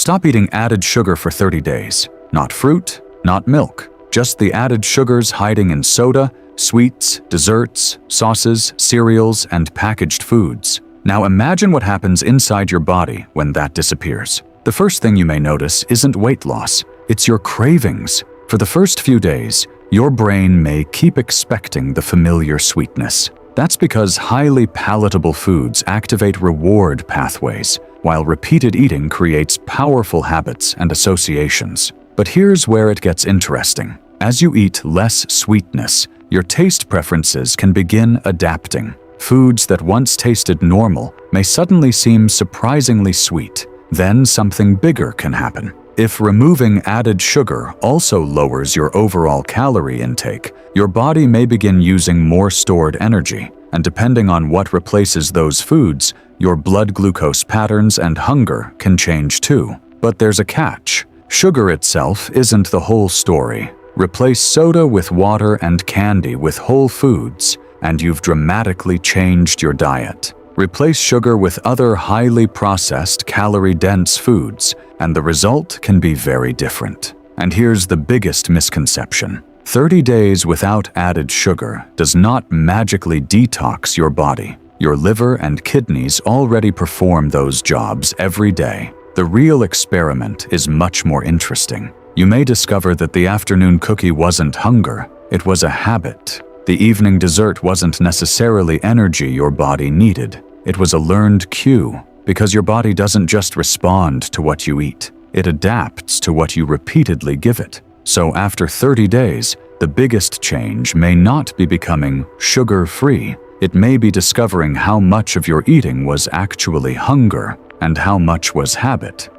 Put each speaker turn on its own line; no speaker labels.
Stop eating added sugar for 30 days. Not fruit, not milk, just the added sugars hiding in soda, sweets, desserts, sauces, cereals, and packaged foods. Now imagine what happens inside your body when that disappears. The first thing you may notice isn't weight loss, it's your cravings. For the first few days, your brain may keep expecting the familiar sweetness. That's because highly palatable foods activate reward pathways, while repeated eating creates powerful habits and associations. But here's where it gets interesting. As you eat less sweetness, your taste preferences can begin adapting. Foods that once tasted normal may suddenly seem surprisingly sweet. Then something bigger can happen. If removing added sugar also lowers your overall calorie intake, your body may begin using more stored energy, and depending on what replaces those foods, your blood glucose patterns and hunger can change too. But there's a catch. Sugar itself isn't the whole story. Replace soda with water and candy with whole foods, and you've dramatically changed your diet. Replace sugar with other highly processed, calorie-dense foods, and the result can be very different. And here's the biggest misconception. 30 days without added sugar does not magically detox your body. Your liver and kidneys already perform those jobs every day. The real experiment is much more interesting. You may discover that the afternoon cookie wasn't hunger, it was a habit. The evening dessert wasn't necessarily energy your body needed. It was a learned cue, because your body doesn't just respond to what you eat. It adapts to what you repeatedly give it. So after 30 days, the biggest change may not be becoming sugar-free. It may be discovering how much of your eating was actually hunger and how much was habit.